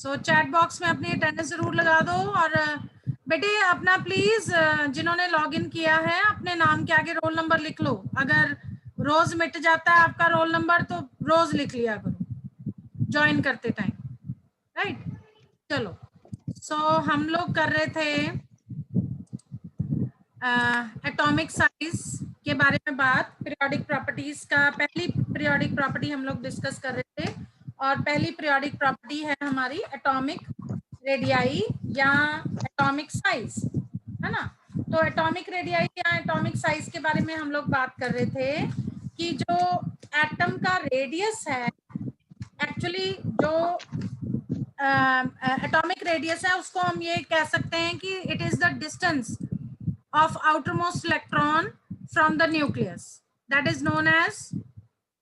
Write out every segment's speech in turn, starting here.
सो chat box में अपनी attendance जरूर लगा दो। और बेटे अपना प्लीज जिन्होंने लॉगिन किया है अपने नाम के आगे रोल नंबर लिख लो। अगर रोज मिट जाता है आपका रोल नंबर तो रोज लिख लिया करो ज्वाइन करते टाइम, राइट। चलो सो हम लोग कर रहे थे एटॉमिक साइज के बारे में बात। पीरियोडिक प्रॉपर्टीज का पहली पीरियोडिक प्रॉपर्टी हम लोग डिस्कस कर रहे थे और पहली पीरियोडिक प्रॉपर्टी है हमारी एटॉमिक रेडियाई या एटॉमिक साइज, है ना। तो एटॉमिक रेडियाई या एटॉमिक साइज के बारे में हम लोग बात कर रहे थे कि जो एटम का रेडियस है, एक्चुअली जो एटॉमिक रेडियस है उसको हम ये कह सकते हैं कि it is the distance of outermost electron from the nucleus, that is known as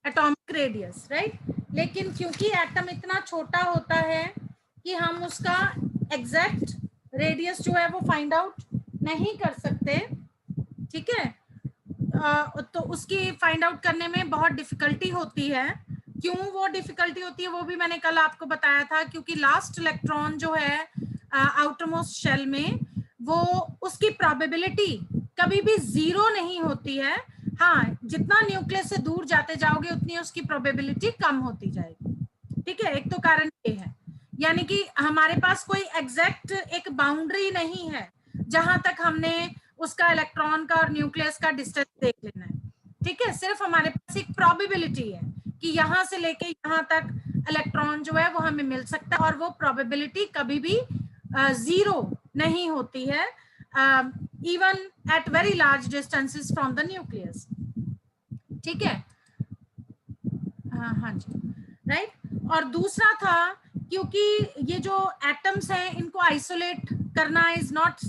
atomic radius, right। लेकिन क्योंकि एटम इतना छोटा होता है कि हम उसका एग्जैक्ट रेडियस जो है वो फाइंड आउट नहीं कर सकते, ठीक है। तो उसकी फाइंड आउट करने में बहुत डिफिकल्टी होती है। क्यों वो डिफिकल्टी होती है वो भी मैंने कल आपको बताया था, क्योंकि लास्ट इलेक्ट्रॉन जो है आउटरमोस्ट शेल में वो उसकी प्रोबेबिलिटी कभी भी जीरो नहीं होती है। हाँ, जितना न्यूक्लियस से दूर जाते जाओगे उतनी उसकी प्रोबेबिलिटी कम होती जाएगी, ठीक है। एक तो कारण ये है, यानी कि हमारे पास कोई एग्जैक्ट एक बाउंड्री नहीं है जहां तक हमने उसका इलेक्ट्रॉन का और न्यूक्लियस का डिस्टेंस देख लेना है, ठीक है। सिर्फ हमारे पास एक प्रोबेबिलिटी है कि यहाँ से लेके यहाँ तक इलेक्ट्रॉन जो है वो हमें मिल सकता है और वो प्रोबेबिलिटी कभी भी जीरो नहीं होती है, even at very large distances from the nucleus, ठीक है। हाँ जी, राइट। और दूसरा था क्योंकि ये जो एटम्स हैं इनको आइसोलेट करना इज नॉट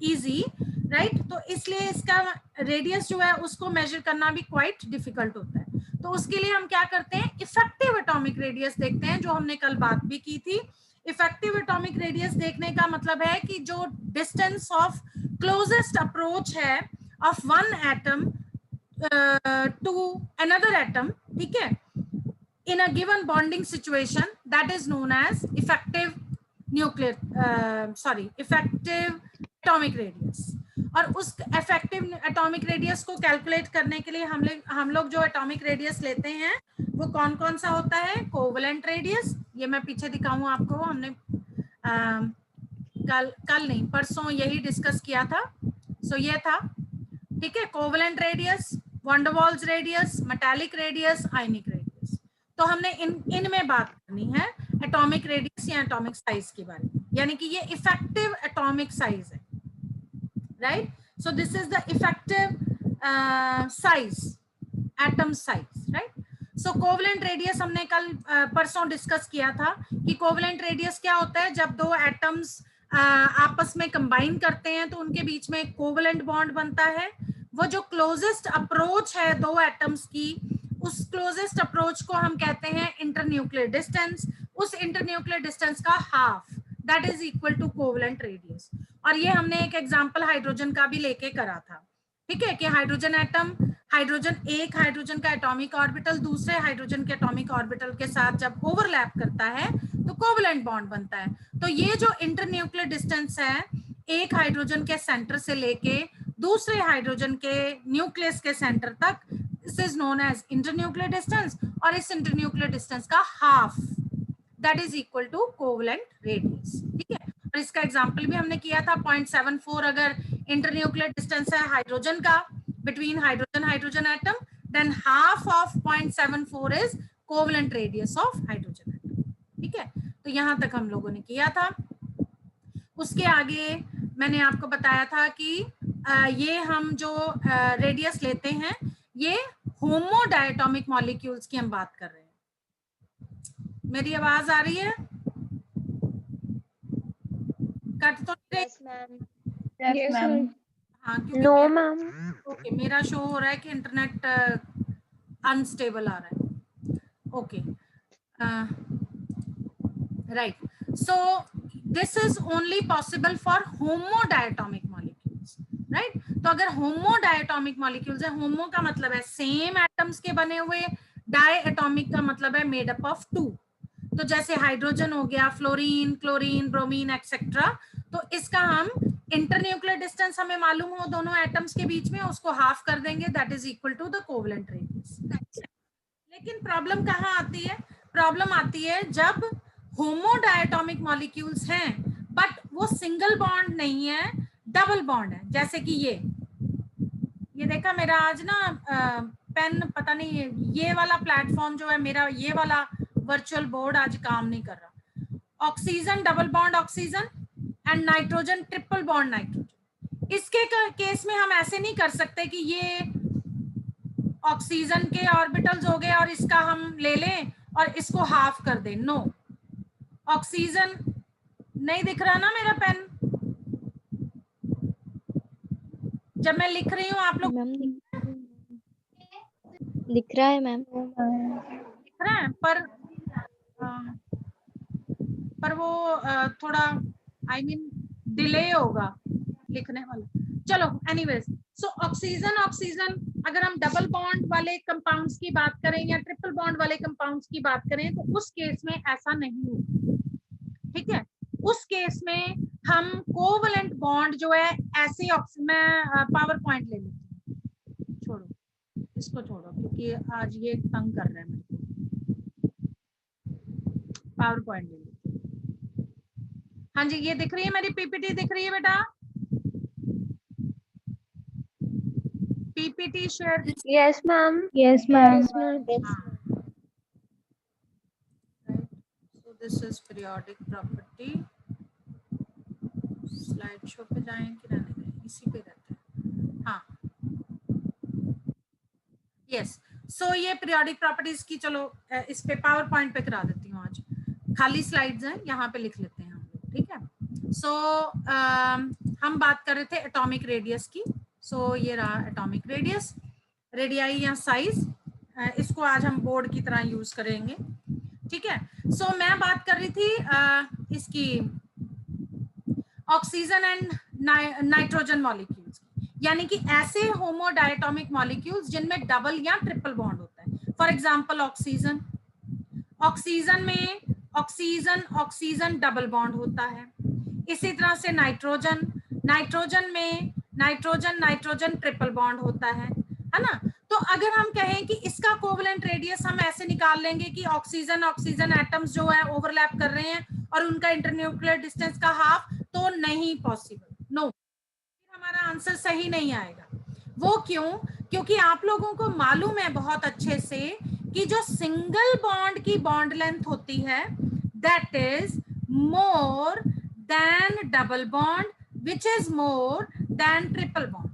इजी, राइट। तो इसलिए इसका रेडियस जो है उसको मेजर करना भी क्वाइट डिफिकल्ट होता है। तो उसके लिए हम क्या करते हैं, इफेक्टिव एटॉमिक रेडियस देखते हैं, जो हमने कल बात भी की थी। इफेक्टिव एटॉमिक रेडियस देखने का मतलब है कि जो डिस्टेंस ऑफ क्लोजेस्ट अप्रोच है of one atom to another atom, ठीक है, in a given bonding situation, that is known as effective effective atomic radius। और उस effective atomic radius को calculate करने के लिए हम लोग जो atomic radius लेते हैं वो कौन कौन सा होता है। covalent radius, ये मैं पीछे दिखाऊं आपको, हमने कल नहीं परसों यही डिस्कस किया था। सो ये था, ठीक है, covalent radius, van der Waals radius, metallic radius, ionic radius. तो हमने इनमें बात करनी है एटॉमिक रेडियस या एटॉमिक साइज के बारे में, यानी कि ये इफेक्टिव एटॉमिक साइज है, right. So this is the effective size, atom size, right. So covalent radius हमने कल परसों डिस्कस किया था कि कोवेलेंट रेडियस क्या होता है। जब दो एटम्स आपस में कंबाइन करते हैं तो उनके बीच में एक कोवेलेंट बॉन्ड बनता है। वो जो क्लोजेस्ट अप्रोच है दो एटम्स की, उस क्लोजेस्ट अप्रोच को हम कहते हैं इंटरन्यूक्लियर डिस्टेंस। उस इंटरन्यूक्लियर डिस्टेंस का half, that is equal to covalent radius. और ये हमने एक एग्जांपल हाइड्रोजन का भी लेके करा था, ठीक है, कि हाइड्रोजन एटम, एक हाइड्रोजन का एटॉमिक ऑर्बिटल दूसरे हाइड्रोजन के एटॉमिक ऑर्बिटल के साथ जब ओवरलैप करता है तो कोवेलेंट बॉन्ड बनता है। तो ये जो इंटरन्यूक्लियर डिस्टेंस है एक हाइड्रोजन के सेंटर से लेके दूसरे हाइड्रोजन के न्यूक्लियस के सेंटर तक, this is known as internuclear distance. और इस इंटरन्यूक्लियर डिस्टेंस का half, that is equal to covalent radius, ठीक है। और इसका एग्जांपल भी हमने किया था 0.74 अगर इंटरन्यूक्लियर डिस्टेंस है हाइड्रोजन का between hydrogen atom, then half of 0.74 is covalent radius of hydrogen atom, ठीक है। तो यहां तक हम लोगों ने किया था। उसके आगे मैंने आपको बताया था कि ये हम जो रेडियस लेते हैं ये होमो डायटोमिक मॉलिक्यूल्स की हम बात कर रहे हैं। मेरी आवाज आ रही है? कट तो Yes, ma'am. Yes, ma'am. हाँ, No, ma'am. ओके, मेरा शो हो रहा है कि इंटरनेट अनस्टेबल आ रहा है। Okay, right. So this is only possible for homodiatomic molecules, right. तो अगर होमोडायटोमिक मॉलिक्यूल्स है, होमो का मतलब है सेम एटम्स के बने हुए, डायटोमिक का मतलब है मेड अप ऑफ टू। तो जैसे हाइड्रोजन हो गया, फ्लोरीन, क्लोरीन, ब्रोमीन एक्सेट्रा, तो इसका हम इंटरन्यूक्लियर डिस्टेंस हमें मालूम हो दोनों एटम्स के बीच में, उसको हाफ कर देंगे, that is equal to the covalent radius. लेकिन प्रॉब्लम कहाँ आती है? प्रॉब्लम आती है जब होमोडायटोमिक मॉलिक्यूल्स हैं बट वो सिंगल बॉन्ड नहीं है, डबल बॉन्ड है। जैसे कि ये देखा मेरा आज ना पेन पता नहीं, ये वाला प्लेटफॉर्म जो है मेरा, ये वाला वर्चुअल बोर्ड आज काम नहीं कर रहा। Oxygen double bond oxygen and nitrogen triple bond nitrogen. इसके केस में हम ऐसे नहीं कर सकते कि ये ऑक्सीजन के ऑर्बिटल्स हो गए और इसका हम ले लें और इसको हाफ कर दें। नो, ऑक्सीजन नहीं दिख रहा ना मेरा पेन जब मैं लिख रही हूँ, आप लोग दिख रहा है मैम, दिख रहा है, पर वो थोड़ा आई मीन डिले होगा लिखने वाला। चलो एनीवेज, सो ऑक्सीजन ऑक्सीजन अगर हम डबल बॉन्ड वाले कंपाउंड्स की बात करें या ट्रिपल बॉन्ड वाले कंपाउंड्स की बात करें तो उस केस में ऐसा नहीं होगा, ठीक है। उस केस में हम कोवलेंट बॉन्ड जो है ऐसे, मैं पावर पॉइंट ले लेती हूँ, छोड़ो इसको छोड़ो क्योंकि आज ये तंग कर रहा है मेरे को। पावर पॉइंट ले लेती हूँ। हाँ जी, ये दिख रही है मेरी पीपीटी, दिख रही है बेटा? PPT share? Yes ma'am. Yes ma'am. So this is periodic property. Slide show पे जाएं कि रहने दें, इसी पे रहते हैं। हाँ, यस। सो ये पीरियोडिक प्रॉपर्टीज की, चलो इस पे पावर पॉइंट पे करा देती हूँ आज, खाली स्लाइड्स हैं, यहाँ पे लिख लेते हैं हम लोग, ठीक है। सो हम बात कर रहे थे एटॉमिक रेडियस की। सो ये रहा एटॉमिक रेडियस, रेडियाई या साइज, इसको आज हम बोर्ड की तरह यूज करेंगे, ठीक है। सो मैं बात कर रही थी इसकी ऑक्सीजन एंड नाइट्रोजन मॉलिक्यूल्स, यानी कि ऐसे होमोडायटोमिक मॉलिक्यूल्स जिनमें डबल या ट्रिपल बॉन्ड होता है। फॉर एग्जांपल ऑक्सीजन, ऑक्सीजन में ऑक्सीजन ऑक्सीजन डबल बॉन्ड होता है। इसी तरह से नाइट्रोजन, नाइट्रोजन में नाइट्रोजन नाइट्रोजन ट्रिपल बॉन्ड होता है ना। तो अगर हम कहें कि इसका कोवेलेंट रेडियस हम ऐसे निकाल लेंगे कि ऑक्सीजन ऑक्सीजन एटम्स जो है ओवरलैप कर रहे हैं और उनका इंटरन्यूक्लियर डिस्टेंस का हाफ, तो नहीं पॉसिबल, नो, हमारा आंसर सही नहीं आएगा। वो क्यों? क्योंकि आप लोगों को मालूम है बहुत अच्छे से कि जो सिंगल बॉन्ड की बॉन्ड लेंथ होती है that is more than double bond which is more than triple bond.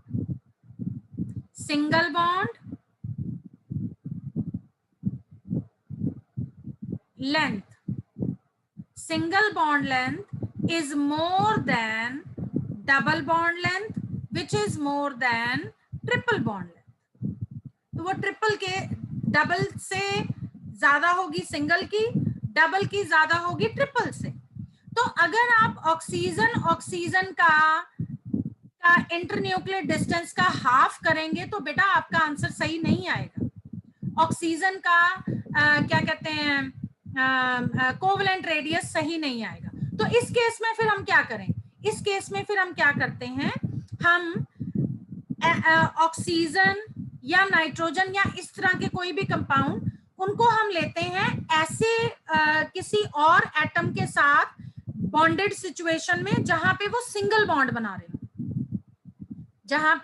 Single bond length, single bond length is more than double bond length which is more than triple bond length। तो वो triple के double से ज्यादा होगी single की, double की ज्यादा होगी ट्रिपल से। तो अगर आप ऑक्सीजन ऑक्सीजन का इंटरन्यूक्लियर डिस्टेंस का हाफ करेंगे तो बेटा आपका आंसर सही नहीं आएगा। ऑक्सीजन का क्या कहते हैं कोवेलेंट रेडियस सही नहीं आएगा। तो इस केस में फिर हम क्या करें? इस केस में फिर हम क्या करते हैं, हम ऑक्सीजन या नाइट्रोजन या इस तरह के कोई भी कंपाउंड, उनको हम लेते हैं ऐसे किसी और एटम के साथ बॉन्डेड सिचुएशन में जहां पे वो सिंगल बॉन्ड बना रहे हो, जहां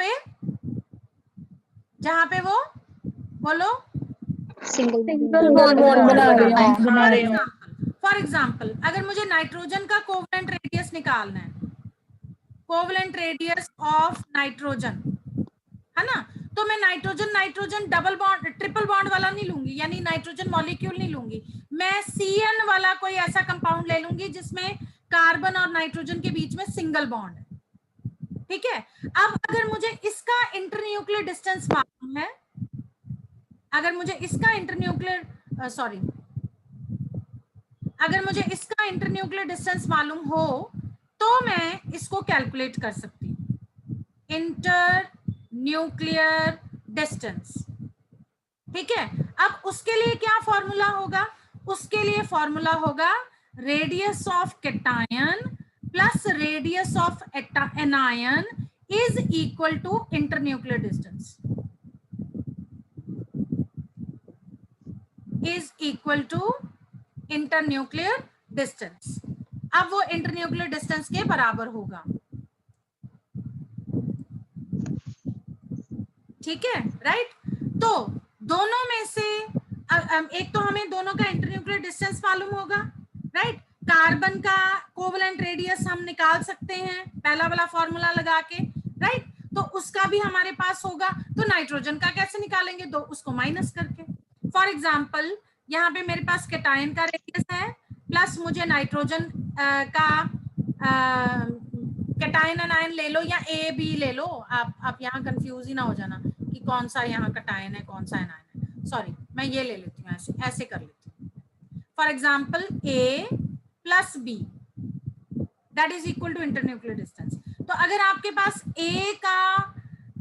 पे वो बोलो सिंगल बॉन्ड बना रहे हैं। फॉर एग्जाम्पल अगर मुझे नाइट्रोजन का कोवेलेंट रेडियस निकालना है, कोवेलेंट रेडियस ऑफ नाइट्रोजन, है ना, तो मैं nitrogen nitrogen double bond triple bond वाला नहीं लूंगी, यानी नाइट्रोजन मॉलिक्यूल नहीं लूंगी, मैं CN वाला कोई ऐसा कंपाउंड ले लूंगी जिसमें कार्बन और नाइट्रोजन के बीच में सिंगल बॉन्ड है, ठीक है। अब अगर मुझे इसका इंटरन्यूक्लियर डिस्टेंस मालूम है, अगर मुझे इसका इंटरन्यूक्लियर अगर मुझे इसका इंटरन्यूक्लियर डिस्टेंस मालूम हो तो मैं इसको कैलकुलेट कर सकती हूँ, इंटरन्यूक्लियर डिस्टेंस, ठीक है। अब उसके लिए क्या फॉर्मूला होगा? उसके लिए फॉर्मूला होगा radius of cation plus radius of anion is equal to internuclear distance, is equal to internuclear distance. अब वो इंटरन्यूक्लियर डिस्टेंस के बराबर होगा, ठीक है, राइट। तो दोनों में से एक तो हमें दोनों का इंटरन्यूक्लियर डिस्टेंस मालूम होगा, राइट। कार्बन का कोवलेंट रेडियस हम निकाल सकते हैं पहला वाला फॉर्मूला लगा के, राइट। तो उसका भी हमारे पास होगा। तो नाइट्रोजन का कैसे निकालेंगे? दो उसको माइनस करके। फॉर एग्जाम्पल यहाँ पे मेरे पास कैटायन का रेडियस है प्लस मुझे नाइट्रोजन का कैटायन एनायन ले लो या ए बी ले लो, आप यहाँ कंफ्यूज ही ना हो जाना कि कौन सा यहाँ कैटायन है कौन सा एनायन है। सॉरी, मैं ये ले लेती हूँ, ऐसे कर लेती हूँ। For example A plus B that is equal to internuclear distance. तो अगर आपके पास ए का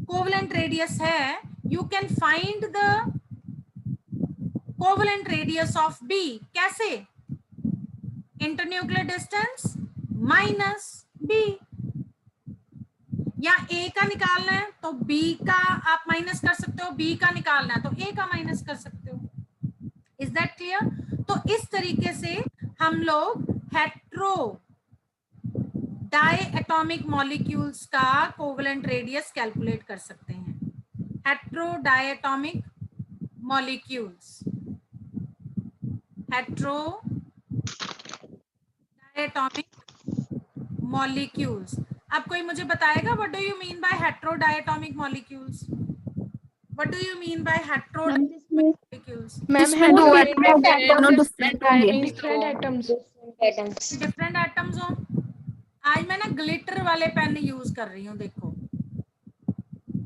कोवलेंट रेडियस है, you can find the covalent radius of B. कैसे? Internuclear distance minus B. या ए का निकालना है तो बी का आप माइनस कर सकते हो, बी का निकालना है तो ए का माइनस कर सकते हो। Is that clear? तो इस तरीके से हम लोग हेट्रो डायएटॉमिक मॉलिक्यूल्स का कोवलेंट रेडियस कैलकुलेट कर सकते हैं। Hetero diatomic molecules, hetero diatomic molecules. अब कोई मुझे बताएगा what do you mean by hetero diatomic molecules? What do you mean by hetero molecules? Ma'am different atoms हो। आज मैं ना ग्लिटर वाले पेन यूज कर रही हूँ, देखो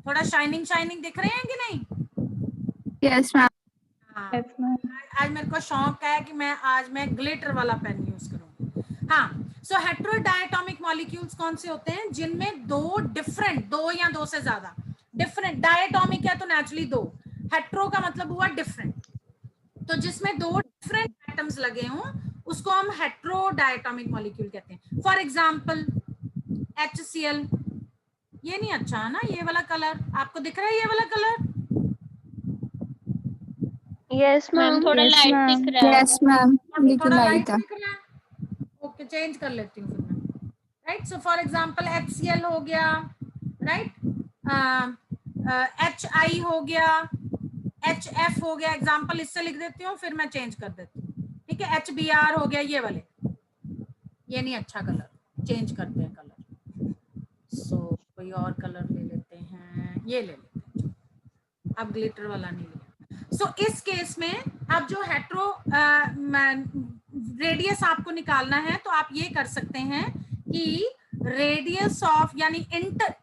थोड़ा शाइनिंग शाइनिंग दिख रहे हैं कि नहीं? Yes ma'am. हाँ, आज मेरे को शौक है कि मैं ग्लिटर वाला पेन यूज करूंगी। हाँ, सो हेट्रो डायएटॉमिक मॉलिक्यूल्स कौन से होते हैं? जिनमें दो या दो से ज्यादा डिफरेंट, डायएटॉमिक है तो नेचुरली दो, हेट्रो का मतलब हुआ डिफरेंट, तो जिसमें दो डिफरेंट एटम्स लगे हों उसको हम हेट्रो डायएटॉमिक मॉलिक्यूल कहते हैं। फॉर एग्जांपल HCl, ये नहीं अच्छा है ना ये वाला कलर, आपको दिख रहा है ये वाला कलर? यस मैम, थोड़ा लाइट दिख रहा है। यस मैम, थोड़ा लाइट दिख रहा है। ओके, चेंज कर लेती हूँ फिर मैं, right. So for example HCl हो गया, राइट, HI हो गया, HF हो गया। एग्जांपल इससे लिख देती हूँ फिर मैं चेंज कर देती हूँ, ठीक है। HBr हो गया, ये वाले, ये नहीं अच्छा कलर, चेंज करते हैं कलर। सो कोई और कलर ले लेते हैं, ये ले लेते हैं, अब ग्लिटर वाला नहीं लिया। सो इस केस में अब जो हेट्रो रेडियस आपको निकालना है तो आप ये कर सकते हैं कि रेडियस ऑफ यानी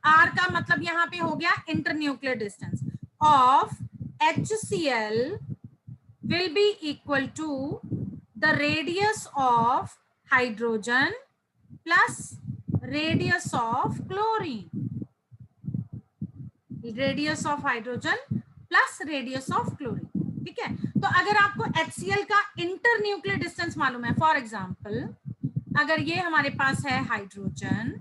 आर का मतलब यहाँ पे हो गया internuclear distance of HCl will be equal to the radius of hydrogen plus radius of chlorine, radius of hydrogen plus radius of chlorine, ठीक है। तो अगर आपको HCl का इंटरन्यूक्लियर डिस्टेंस मालूम है, फॉर एग्जांपल अगर ये हमारे पास है हाइड्रोजन,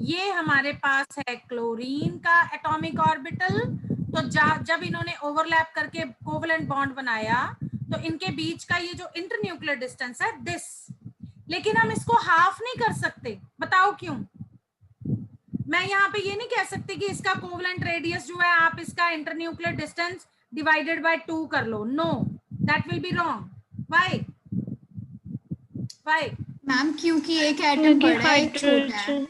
ये हमारे पास है क्लोरीन का एटॉमिक ऑर्बिटल, तो जब इन्होंने ओवरलैप करके कोवलेंट बॉन्ड बनाया तो इनके बीच का ये जो इंटरन्यूक्लियर डिस्टेंस है दिस, लेकिन हम इसको हाफ नहीं कर सकते, बताओ क्यों? मैं यहाँ पे ये नहीं कह सकती कि इसका कोवलेंट रेडियस जो है आप इसका इंटरन्यूक्लियर डिस्टेंस डिवाइडेड बाय 2 कर लो, no, that will be wrong. Why? Why ma'am? क्योंकि एक एटम बड़ा है, एक छोटा है।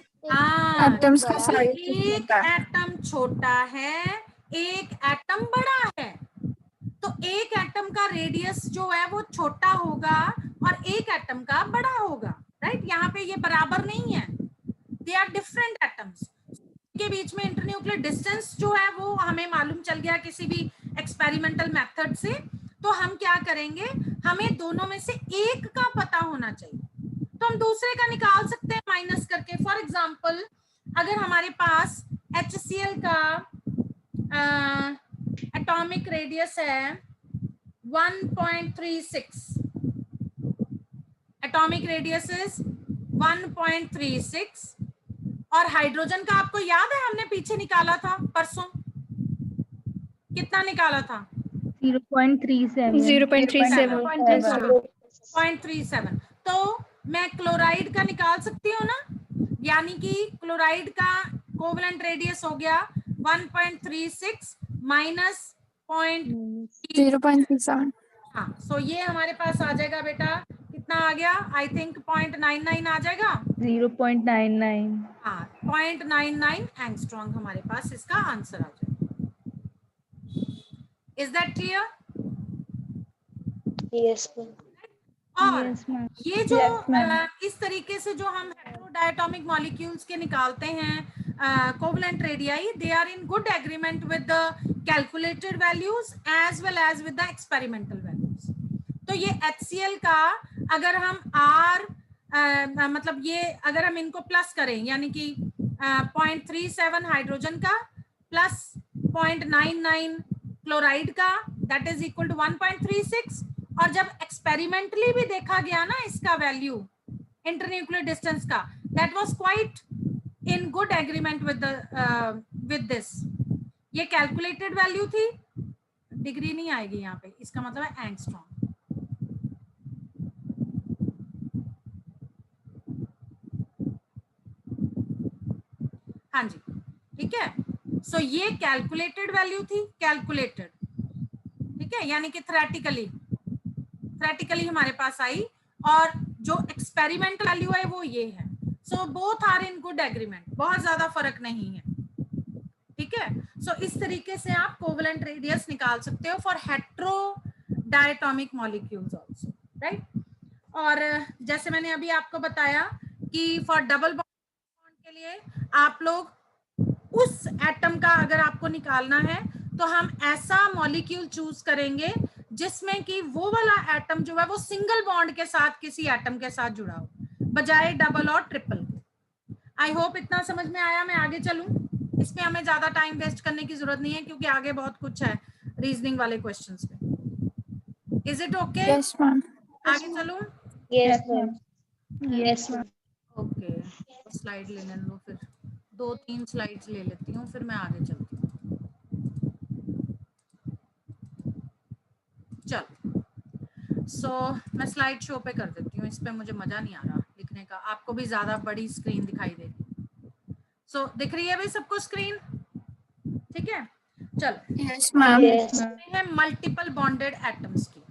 एटम्स का साइज एक एटम छोटा है, एक एटम बड़ा है, तो एक एटम का रेडियस जो है वो छोटा होगा और एक एटम का बड़ा होगा, राइट। यहाँ पे ये बराबर नहीं है, दे आर डिफरेंट एटम्स। के बीच में इंटरन्यूक्लियर डिस्टेंस जो है वो हमें मालूम चल गया किसी भी एक्सपेरिमेंटल मेथड से, तो हम क्या करेंगे, हमें दोनों में से एक का पता होना चाहिए, तो हम दूसरे का निकाल सकते हैं माइनस करके। फॉर एग्जांपल अगर हमारे पास HCl का एटॉमिक रेडियस है 1.36, एटॉमिक रेडियस इज 1.36 और हाइड्रोजन का आपको याद है हमने पीछे निकाला था परसों, कितना निकाला था? 0.37 0.37। तो मैं क्लोराइड का निकाल सकती हूँ ना, यानी कि क्लोराइड का कोवलेंट रेडियस हो गया 1.36 माइनस 0.37। हाँ, सो ये हमारे पास आ जाएगा बेटा, कितना आ गया? आई थिंक 0.99 आ जाएगा। 0.99। हाँ, 0.99 एंगस्ट्रॉम हमारे पास इसका आंसर आ जाएगा। Is that clear? Yes ma'am. और Yes, ma'am. ये जो Yes, ma'am. इस तरीके से जो हम हेटेरोडायटोमिक मॉलिक्यूल्स के निकालते हैं covalent radii, they are in good agreement with the calculated values as well as with the experimental values. तो ये HCl का अगर हम मतलब ये अगर हम इनको प्लस करें, यानी कि 0.37 हाइड्रोजन का प्लस 0.99 क्लोराइड का, दैट इज इक्वल टू 1.36। और जब एक्सपेरिमेंटली भी देखा गया ना इसका वैल्यू इंटरन्यूक्लियर डिस्टेंस का, that was quite in good agreement with this. ये कैलकुलेटेड वैल्यू थी, डिग्री नहीं आएगी यहाँ पे, इसका मतलब है एंगस्ट्रॉम। हाँ जी, ठीक है। सो ये कैलकुलेटेड वैल्यू थी, कैलकुलेटेड, ठीक है, यानी कि थ्योरेटिकली हमारे पास आई, और जो एक्सपेरिमेंटल वैल्यू है वो ये है। So both are in good agreement, बहुत ज्यादा फर्क नहीं है, ठीक है। सो इस तरीके से आप कोवलेंट रेडियस निकाल सकते हो फॉर हेटेरोडायटोमिक मॉलिक्यूल्स आल्सो, राइट। और जैसे मैंने अभी आपको बताया कि फॉर डबल बॉन्ड के लिए आप लोग उस एटम का अगर आपको निकालना है तो हम ऐसा मॉलिक्यूल चूज करेंगे जिसमें कि वो वाला एटम जो है वो सिंगल बॉन्ड के साथ किसी एटम के साथ जुड़ा हो, बजाय डबल और ट्रिपल के। आई होप इतना समझ में आया। मैं आगे चलूं, इसमें हमें ज्यादा टाइम वेस्ट करने की जरूरत नहीं है क्योंकि आगे बहुत कुछ है रीजनिंग वाले क्वेश्चंस में। Is it okay? Yes, ma'am. आगे चलूं? Yes ma'am. Yes ma'am. Okay, slide लेने लो, फिर 2-3 स्लाइड्स ले लेती हूँ, फिर मैं आगे चलती हूँ। चलो, सो मैं स्लाइड शो पे कर देती हूँ, इस पे मुझे मजा नहीं आ रहा लिखने का, आपको भी ज्यादा बड़ी स्क्रीन दिखाई दे रही। सो दिख रही है भाई सबको स्क्रीन? ठीक है, चलो। Yes, ma'am. यस। है मल्टीपल बॉन्डेड एटम्स की,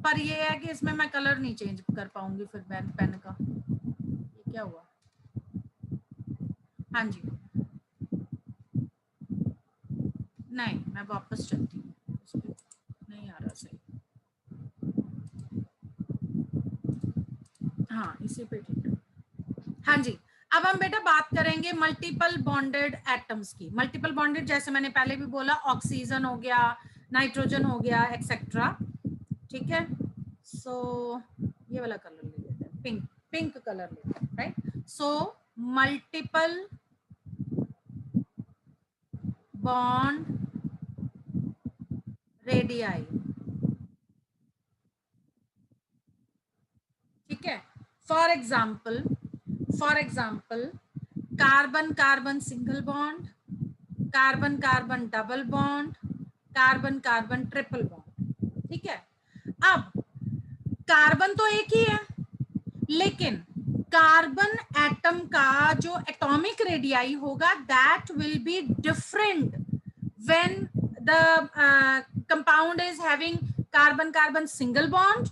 पर ये है कि इसमें मैं कलर नहीं चेंज कर पाऊंगी फिर पेन का। ये क्या हुआ? हाँ जी, नहीं, मैं वापस चलती हूँ, नहीं आ रहा सही। हाँ, इसी पे ठीक है। हाँ जी, अब हम बेटा बात करेंगे मल्टीपल बॉन्डेड एटम्स की। मल्टीपल बॉन्डेड जैसे मैंने पहले भी बोला, ऑक्सीजन हो गया, नाइट्रोजन हो गया, एक्सेट्रा, ठीक है। सो ये वाला कलर ले लेते हैं, पिंक कलर लेते हैं, right. So multiple bond radii, ठीक है। For example carbon carbon single bond, carbon carbon double bond, carbon carbon triple bond, ठीक है। अब कार्बन तो एक ही है, लेकिन कार्बन एटम का जो एटॉमिक रेडियाई होगा that will be different when the compound is having carbon carbon single bond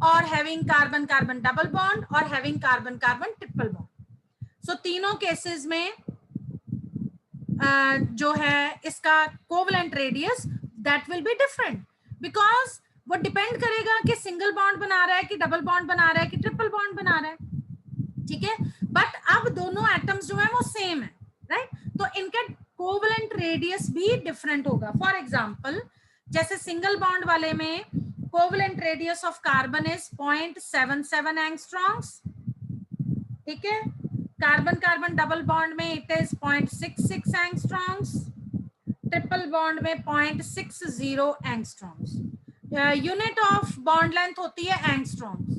और having carbon carbon double bond और having carbon carbon triple bond. So तीनों केसेस में जो है इसका covalent radius that will be different, because वो depend करेगा कि सिंगल बॉन्ड बना रहा है कि डबल बॉन्ड बना रहा है कि ट्रिपल बॉन्ड बना रहा है, ठीक है। बट अब दोनों एटम्स जो है वो सेम है, राइट। तो इनका कोवलेंट रेडियस भी डिफरेंट होगा। फॉर एग्जांपल, जैसे सिंगल बॉन्ड वाले में covalent radius of carbon is 0.77 angstroms, ठीक है। कार्बन कार्बन डबल बॉन्ड में it is 0.66 angstroms, triple bond में 0.60 angstroms. Unit of bond length होती है एंगस्ट्रॉम्स,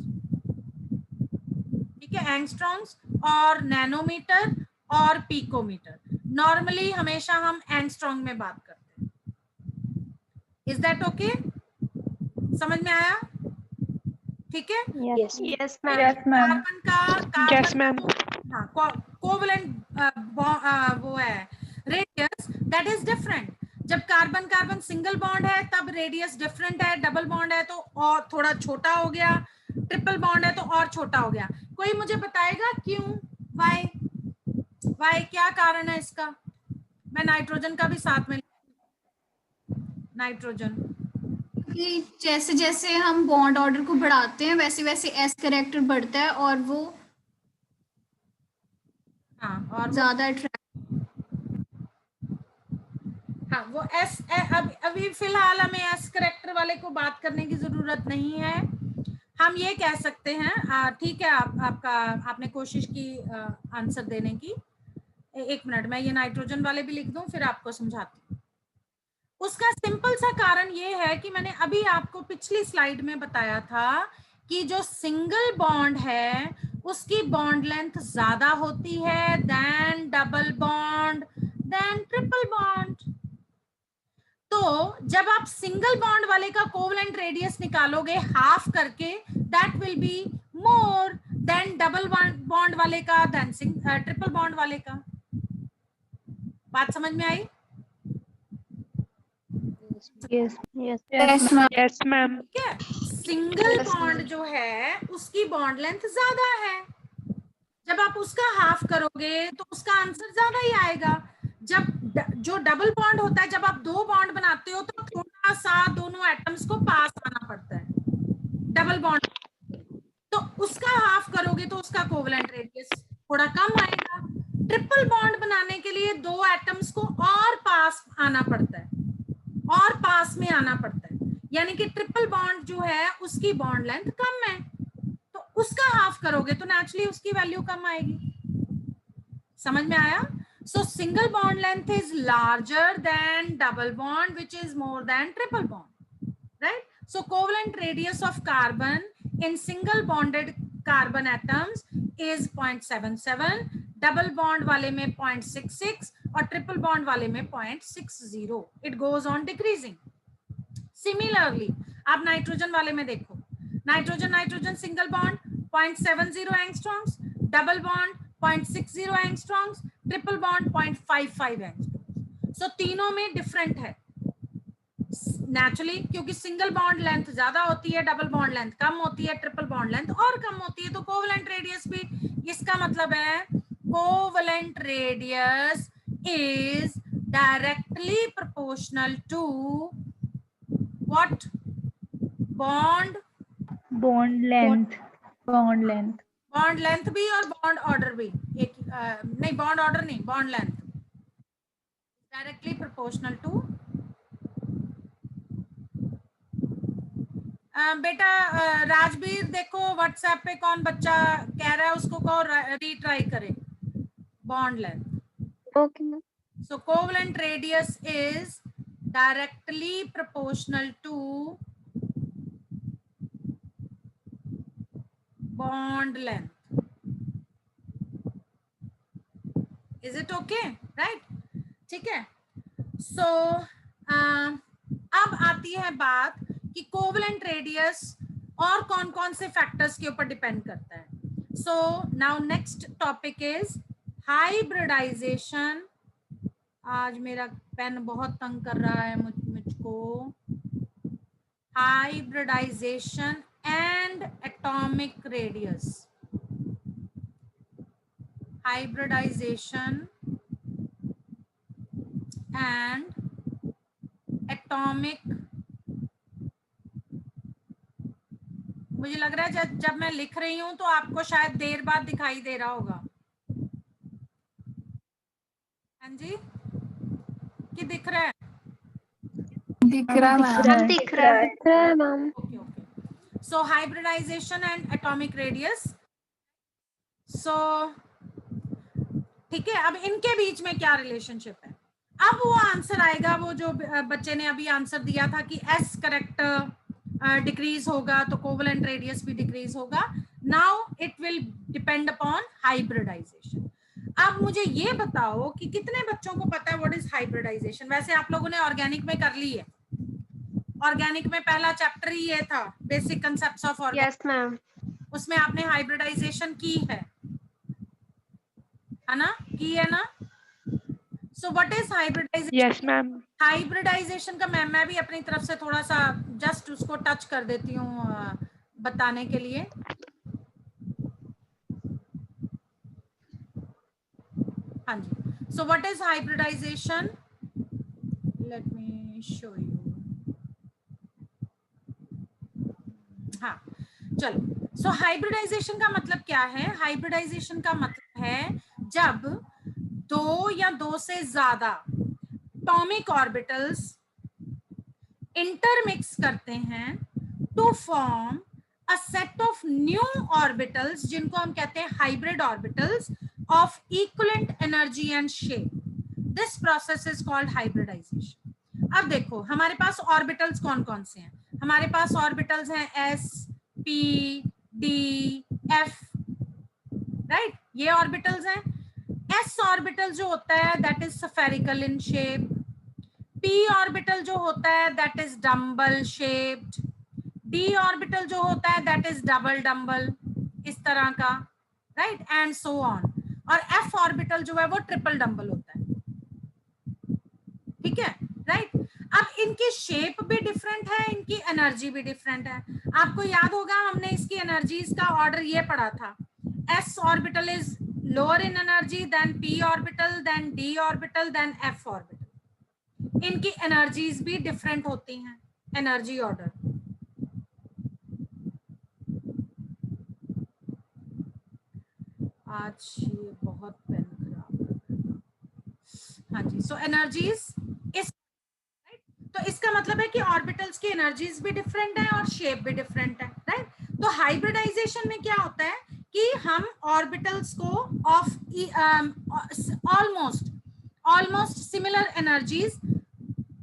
ठीक है, एंगस्ट्रॉन्ग्स और नैनोमीटर और पिकोमीटर। नॉर्मली हमेशा हम एंगस्ट्रॉन्ग में बात करते हैं। Is that okay? समझ में आया? ठीक है। Yes. Yes, ma'am. कार्बन का कोवलेंट वो है रेडियस, दैट इज डिफरेंट। जब कार्बन कार्बन सिंगल बॉन्ड है तब रेडियस डिफरेंट है, डबल बॉन्ड है तो और थोड़ा छोटा हो गया, ट्रिपल बॉन्ड है तो और छोटा हो गया। कोई मुझे बताएगा क्यों? वाई क्या कारण है इसका? मैं नाइट्रोजन का भी साथ में, नाइट्रोजन कि जैसे जैसे हम बॉन्ड ऑर्डर को बढ़ाते हैं वैसे वैसे एस कैरेक्टर बढ़ता है और वो और ज्यादा अट्रैक्ट। हाँ वो एस अभी फिलहाल हमें एस करेक्टर वाले को बात करने की जरूरत नहीं है। हम ये कह सकते हैं, ठीक है, आपने कोशिश की आंसर देने की। एक मिनट, मैं ये नाइट्रोजन वाले भी लिख दूं फिर आपको समझाती हूँ। उसका सिंपल सा कारण ये है कि मैंने अभी आपको पिछली स्लाइड में बताया था कि जो सिंगल बॉन्ड है उसकी बॉन्ड लेंथ ज्यादा होती है than double bond than triple bond. तो जब आप सिंगल बॉन्ड वाले का कोवलेंट रेडियस निकालोगे हाफ करके, that will be more than double bond वाले का देन ट्रिपल बॉन्ड वाले का। बात समझ में आई? Yes. Yes, ma'am. ठीक है, सिंगल बॉन्ड जो है उसकी बॉन्ड लेंथ ज्यादा है, जब आप उसका हाफ करोगे तो उसका आंसर ज्यादा ही आएगा। जब जो डबल बॉन्ड होता है, जब आप दो बॉन्ड बनाते हो तो थोड़ा सा दोनों एटम्स को पास आना पड़ता है डबल बॉन्ड, तो उसका हाफ करोगे तो उसका कोवलेंट रेडियस थोड़ा कम आएगा। ट्रिपल बॉन्ड बनाने के लिए दो एटम्स को और पास आना पड़ता है, और पास में आना पड़ता है, यानी कि ट्रिपल बॉन्ड जो है उसकी बॉन्ड लेंथ कम है, तो उसका हाफ करोगे तो नेचुरली उसकी वैल्यू कम आएगी। समझ में आया? So single bond length is larger than double bond which is more than triple bond, right? So covalent radius of carbon in single bonded carbon atoms is 0.77, double bond वाले में 0.66 और triple bond वाले में 0.60। It goes on decreasing. Similarly आप nitrogen वाले में देखो, nitrogen single bond 0.70 angstroms, double bond 0.60 angstroms, triple bond 0.55 angstroms. So तीनों में डिफरेंट है नेचुरली, क्योंकि सिंगल बॉन्ड लेंथ ज्यादा होती है, डबल बॉन्ड लेंथ कम होती है, ट्रिपल बॉन्ड लेंथ और कम होती है, तो कोवलेंट रेडियस भी, इसका मतलब है covalent radius is directly proportional to what? Bond length. Bond length भी और बॉन्ड ऑर्डर भी एक, नहीं बॉन्ड ऑर्डर नहीं, bond length directly proportional to. बेटा राजवीर देखो व्हाट्सएप पे कौन बच्चा कह रहा है, उसको कहो रीट्राई करे bond length. Okay, ma'am. So covalent radius is directly proportional to bond length. Is it okay? Right? ठीक है। So अब आती है बात कि कोवलेंट रेडियस और कौन कौन से फैक्टर्स के ऊपर डिपेंड करता है। So now next topic is hybridization. आज मेरा पेन बहुत तंग कर रहा है मुझको। Hybridization and atomic radius, hybridization and atomic. मुझे लग रहा है जब मैं लिख रही हूं तो आपको शायद देर बाद दिखाई दे रहा होगा। हाँ जी, कि दिख रहा है? दिख रहा है ma'am. Okay okay. So hybridisation and atomic radius. So ठीक है, अब इनके बीच में क्या रिलेशनशिप है? अब वो आंसर आएगा, वो जो बच्चे ने अभी आंसर दिया था कि एस करेक्ट डिक्रीज होगा तो कोवलेंट रेडियस भी डिक्रीज होगा। Now it will depend upon hybridization. अब मुझे ये बताओ कि कितने बच्चों को पता है व्हाट इज हाइब्रिडाइजेशन। वैसे आप लोगों ने ऑर्गेनिक में कर ली है, ऑर्गेनिक में पहला चैप्टर ही ये था, basic concepts of organic. Yes ma'am. उसमें आपने हाइब्रिडाइजेशन की है ना, की है ना। So what is hybridization? Yes ma'am. Hybridization का मैं भी अपनी तरफ से थोड़ा सा जस्ट उसको टच कर देती हूँ बताने के लिए। हाँ जी, so what is hybridisation, let me show you. हाँ चलो, सो हाइब्रिडाइजेशन का मतलब क्या है? हाइब्रिडाइजेशन का मतलब है जब दो या दो से ज्यादा एटॉमिक ऑर्बिटल्स इंटरमिक्स करते हैं to form a set of new orbitals, जिनको हम कहते हैं hybrid orbitals of equivalent energy and shape. This process is called hybridization. अब देखो हमारे पास ऑर्बिटल्स कौन कौन से हैं। हमारे पास ऑर्बिटल्स हैं S, P, D, F, right, ये ऑर्बिटल्स हैं। एस ऑर्बिटल जो होता है that is spherical in shape. P orbital जो होता है that is dumbbell shaped. D orbital जो होता है दैट इज डबल डम्बल, इस तरह का, राइट, एंड सो ऑन। और एफ ऑर्बिटल जो है वो ट्रिपल डम्बल होता है, ठीक है, राइट। अब इनकी शेप भी डिफरेंट है, इनकी एनर्जी भी डिफरेंट है। आपको याद होगा हमने इसकी एनर्जीज का ऑर्डर ये पढ़ा था, s orbital is lower in energy than p orbital, then d orbital, then f orbital. इनकी एनर्जीज भी डिफरेंट होती हैं, एनर्जी ऑर्डर। आज ये बहुत पेन खराब है। हाँ जी, सो एनर्जीज इस, तो इसका मतलब है कि ऑर्बिटल्स की एनर्जीज भी डिफरेंट है और शेप भी डिफरेंट है, राइट। तो हाइब्रिडाइजेशन में क्या होता है कि हम ऑर्बिटल्स को ऑफ ऑलमोस्ट सिमिलर एनर्जीज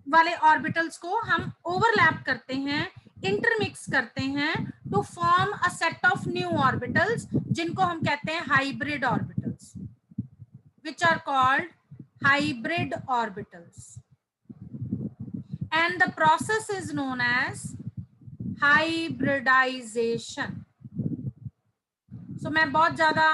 वाले ऑर्बिटल्स को हम ओवरलैप करते हैं, इंटरमिक्स करते हैं to form a set of new orbitals, जिनको हम कहते हैं hybrid orbitals, which are called hybrid orbitals, and the process is known as hybridization. So मैं बहुत ज्यादा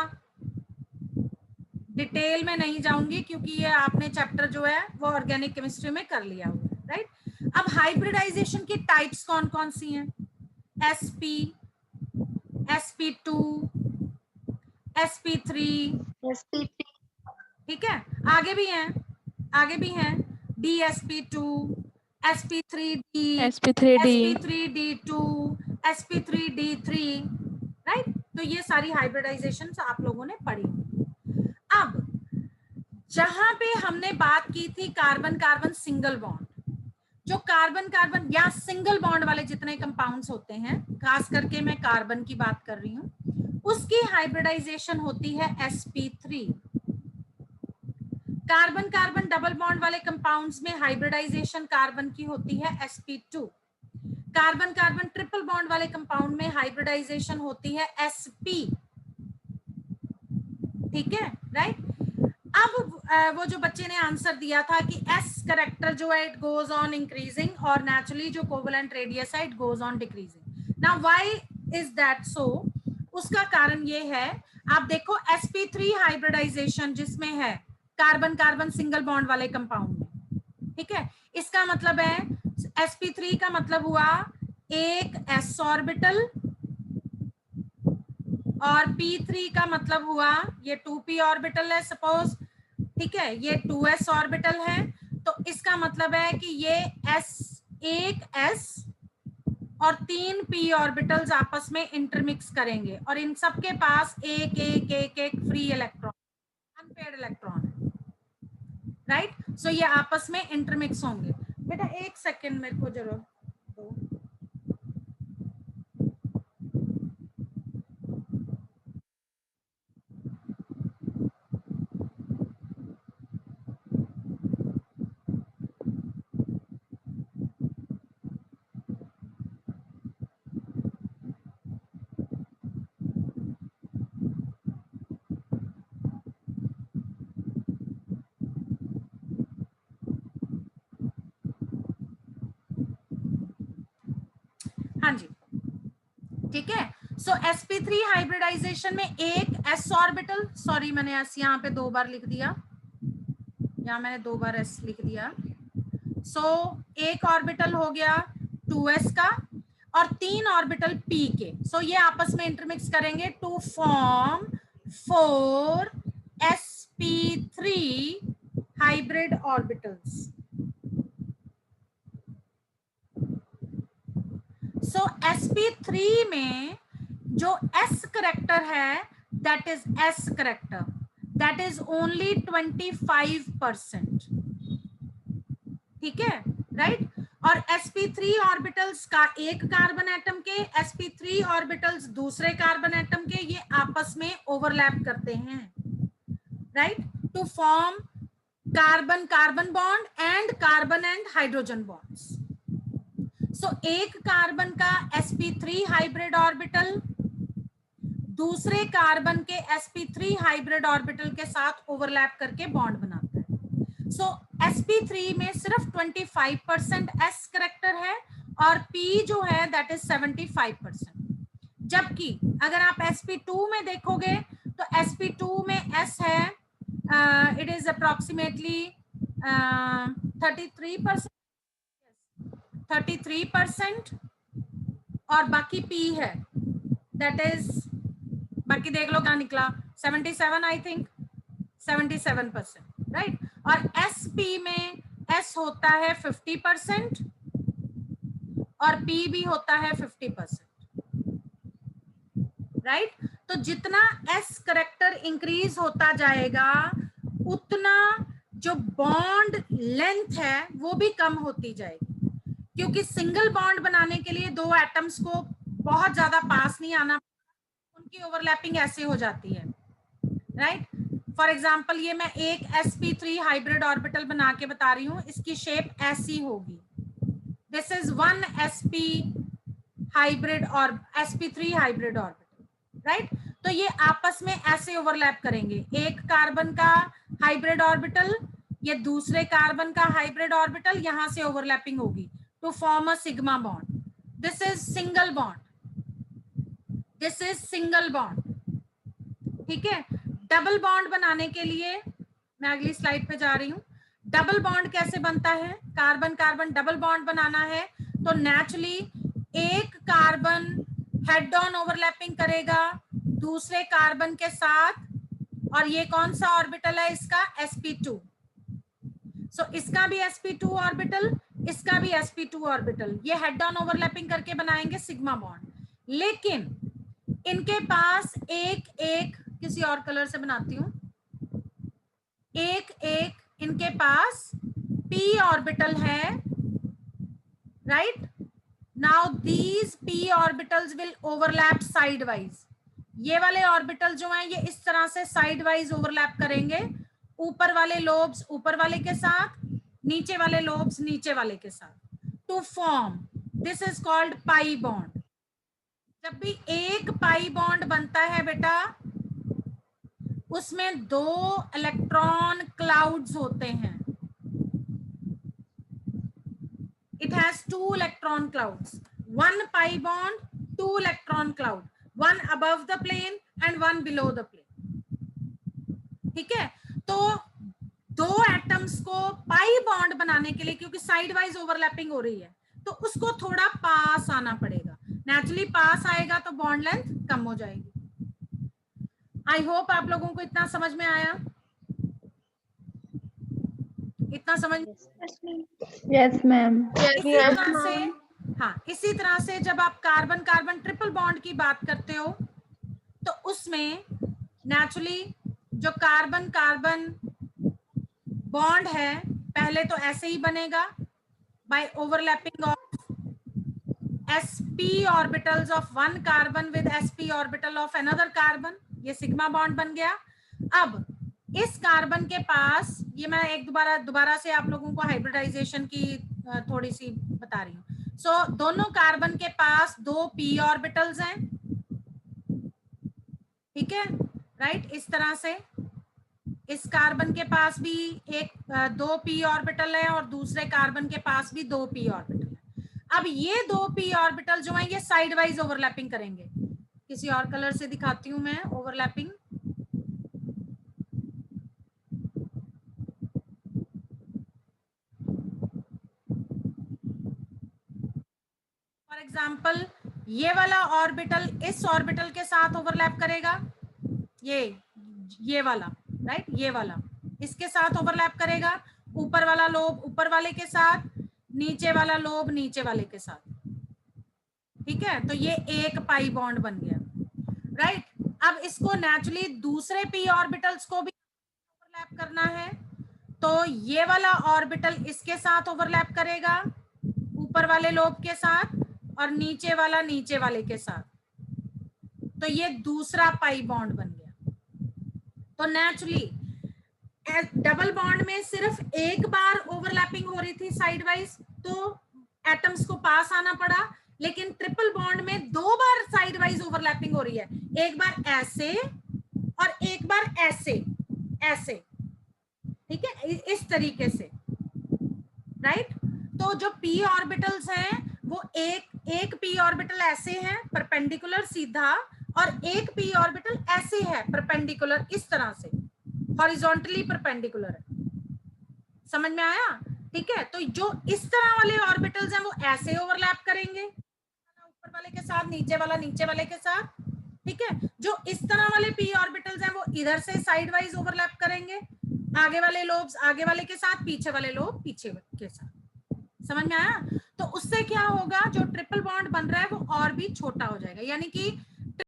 डिटेल में नहीं जाऊंगी क्योंकि ये आपने चैप्टर जो है वो ऑर्गेनिक केमिस्ट्री में कर लिया हुआ है, राइट। अब हाइब्रिडाइजेशन की टाइप्स कौन कौन सी हैं? sp, sp2, sp3, ठीक है, आगे भी हैं, आगे भी हैं, dsp2, sp3d, sp3d, sp3d2, sp3d3, right. तो ये सारी हाइब्रिडाइजेशन आप लोगों ने पढ़ी। अब जहां पे हमने बात की थी कार्बन कार्बन सिंगल बॉन्ड, जो कार्बन कार्बन या सिंगल बॉन्ड वाले जितने कंपाउंड्स होते हैं, खास करके मैं कार्बन की बात कर रही हूं, उसकी हाइब्रिडाइजेशन होती है sp3। Carbon carbon double bond वाले कंपाउंड्स में हाइब्रिडाइजेशन कार्बन की होती है sp2। Carbon carbon triple bond वाले कंपाउंड में हाइब्रिडाइजेशन होती है sp, ठीक है, राइट। अब वो जो बच्चे ने आंसर दिया था कि s करेक्टर जो है इट गोज ऑन इंक्रीजिंग और नेचुरली जो कोवेलेंट रेडियस है it goes on decreasing. Now why is that so? उसका कारण ये है, आप देखो sp3 हाइब्रिडाइजेशन जिसमें है कार्बन कार्बन सिंगल बॉन्ड वाले कंपाउंड में, ठीक है, इसका मतलब है sp3 का मतलब हुआ एक s ऑर्बिटल और p3 का मतलब हुआ ये 2p ऑर्बिटल है सपोज, ठीक है, ये 2s ऑर्बिटल है। तो इसका मतलब है कि ये एक s और 3 p ऑर्बिटल्स आपस में इंटरमिक्स करेंगे और इन सब के पास एक फ्री इलेक्ट्रॉन, अनपेयर्ड इलेक्ट्रॉन है, राइट। सो ये आपस में इंटरमिक्स होंगे। बेटा एक सेकेंड मेरे को जरूर दो। सो sp3 हाइब्रिडाइजेशन में एक s ऑर्बिटल, सॉरी मैंने s यहाँ पे 2 बार लिख दिया, यहाँ मैंने 2 बार s लिख दिया। सो एक ऑर्बिटल हो गया 2s का और 3 ऑर्बिटल p के। सो ये आपस में इंटरमिक्स करेंगे to form 4 sp3 hybrid orbitals. So sp3 में जो s करेक्टर है that is s character, that is only 25%। ठीक है, राइट। और sp3 ऑर्बिटल्स का एक कार्बन एटम के, sp3 ऑर्बिटल्स दूसरे कार्बन एटम के, ये आपस में ओवरलैप करते हैं, right, to form carbon carbon bond and carbon and hydrogen bonds. So एक कार्बन का sp3 हाइब्रिड ऑर्बिटल दूसरे कार्बन के sp3 हाइब्रिड ऑर्बिटल के साथ ओवरलैप करके बॉन्ड बनाता है। सो sp3 में सिर्फ 25% s करेक्टर है और p जो है दैट इज 75%। जबकि अगर आप sp2 में देखोगे तो sp2 में s है, इट इज अप्रोक्सीमेटली 33% और बाकी p है दैट इज, बाकी देख लो क्या निकला, 77 आई थिंक, 77%, राइट। और sp में s होता है 50% और p भी होता है 50%, राइट। तो जितना s करेक्टर इंक्रीज होता जाएगा उतना जो बॉन्ड लेंथ है वो भी कम होती जाएगी, क्योंकि सिंगल बॉन्ड बनाने के लिए दो एटम्स को बहुत ज्यादा पास नहीं आना, उनकी ओवरलैपिंग ऐसे हो जाती है, राइट। फॉर एग्जाम्पल ये मैं एक sp3 हाइब्रिड ऑर्बिटल बना के बता रही हूँ, इसकी शेप ऐसी होगी, दिस इज 1 sp हाइब्रिड और sp3 हाइब्रिड ऑर्बिटल, राइट। तो ये आपस में ऐसे ओवरलैप करेंगे, एक कार्बन का हाइब्रिड ऑर्बिटल, ये दूसरे कार्बन का हाइब्रिड ऑर्बिटल, यहां से ओवरलैपिंग होगी to form a sigma bond. This is single bond, this is single bond, ठीक है। डबल बॉन्ड बनाने के लिए मैं अगली स्लाइड पे जा रही हूँ। डबल बॉन्ड कैसे बनता है, कार्बन कार्बन डबल बॉन्ड बनाना है तो नेचुरली एक कार्बन हेड ऑन ओवरलैपिंग करेगा दूसरे कार्बन के साथ, और ये कौन सा ऑर्बिटल है इसका, sp2। सो इसका भी sp2 ऑर्बिटल, इसका भी sp2 ऑर्बिटल, ये हेड ऑन ओवरलैपिंग करके बनाएंगे सिग्मा बॉन्ड। लेकिन इनके पास एक एक, किसी और कलर से बनाती हूं, एक एक इनके पास p ऑर्बिटल है, right. Now these p orbitals will overlap side wise. ये वाले ऑर्बिटल जो हैं ये इस तरह से साइड वाइज ओवरलैप करेंगे, ऊपर वाले लोब्स ऊपर वाले के साथ, नीचे वाले लोब्स नीचे वाले के साथ, to form, this is called pi bond. जब भी एक पाई बॉन्ड बनता है बेटा उसमें 2 इलेक्ट्रॉन क्लाउड्स होते हैं, it has 2 electron clouds, 1 pi bond, 2 electron cloud, one above the plane and one below the plane, ठीक है। तो दो एटम्स को पाई बॉन्ड बनाने के लिए, क्योंकि साइड वाइज ओवरलैपिंग हो रही है तो उसको थोड़ा पास आना पड़ेगा, नेचुरली पास आएगा तो बॉन्ड लेंथ कम हो जाएगी। आई होप आप लोगों को इतना समझ में आया, इतना समझ, यस मैम। इसी तरह से, हाँ इसी तरह से जब आप कार्बन कार्बन ट्रिपल बॉन्ड की बात करते हो तो उसमें नेचुरली जो कार्बन कार्बन बॉन्ड है पहले तो ऐसे ही बनेगा by overlapping of sp orbitals of one carbon with sp orbital of another carbon, ये सिग्मा बॉन्ड बन गया। अब इस कार्बन के पास, ये मैं एक दोबारा से आप लोगों को हाइब्रिडाइजेशन की थोड़ी सी बता रही हूँ। सो दोनों कार्बन के पास 2 p ऑर्बिटल्स हैं, ठीक है, राइट। इस तरह से इस कार्बन के पास भी एक 2 p ऑर्बिटल है और दूसरे कार्बन के पास भी 2 p ऑर्बिटल है। अब ये 2 p ऑर्बिटल जो है ये साइड वाइज ओवरलैपिंग करेंगे, किसी और कलर से दिखाती हूं मैं ओवरलैपिंग। फॉर एग्जाम्पल ये वाला ऑर्बिटल इस ऑर्बिटल के साथ ओवरलैप करेगा, ये वाला, राइट, ये वाला इसके साथ ओवरलैप करेगा, ऊपर वाला लोब ऊपर वाले के साथ, नीचे वाला लोब नीचे वाले के साथ, ठीक है। तो ये एक पाई बॉन्ड बन गया, राइट। अब इसको नेचुरली दूसरे पी ऑर्बिटल्स को भी ओवरलैप करना है, तो ये वाला ऑर्बिटल इसके साथ ओवरलैप करेगा ऊपर वाले लोब के साथ, और नीचे वाला नीचे वाले के साथ, तो ये दूसरा पाई बॉन्ड बन गया। तो नेचुरली डबल बॉन्ड में सिर्फ एक बार ओवरलैपिंग हो रही थी साइड वाइज, तो एटम्स को पास आना पड़ा, लेकिन ट्रिपल बॉन्ड में 2 बार साइड वाइज ओवरलैपिंग हो रही है, एक बार ऐसे और एक बार ऐसे, ऐसे, ठीक है, इस तरीके से, राइट। तो जो पी ऑर्बिटल्स हैं वो एक पी ऑर्बिटल ऐसे है परपेंडिकुलर सीधा, और एक पी ऑर्बिटल ऐसे है परपेंडिकुलर, इस तरह से हॉरिजॉन्टली परपेंडिकुलर है। समझ में आया? ठीक है। तो जो इस तरह वाले ऑर्बिटल्स हैं वो ऐसे ओवरलैप करेंगे, ऊपर वाले के साथ, नीचे वाला नीचे वाले के साथ, ठीक है। जो इस तरह वाले पी ऑर्बिटल्स हैं वो इधर से साइड वाइज ओवरलैप करेंगे, आगे वाले लोब्स आगे वाले के साथ, पीछे वाले लोब पीछे के साथ। समझ में आया? तो उससे क्या होगा, जो ट्रिपल बॉन्ड बन रहा है वो और भी छोटा हो जाएगा, यानी कि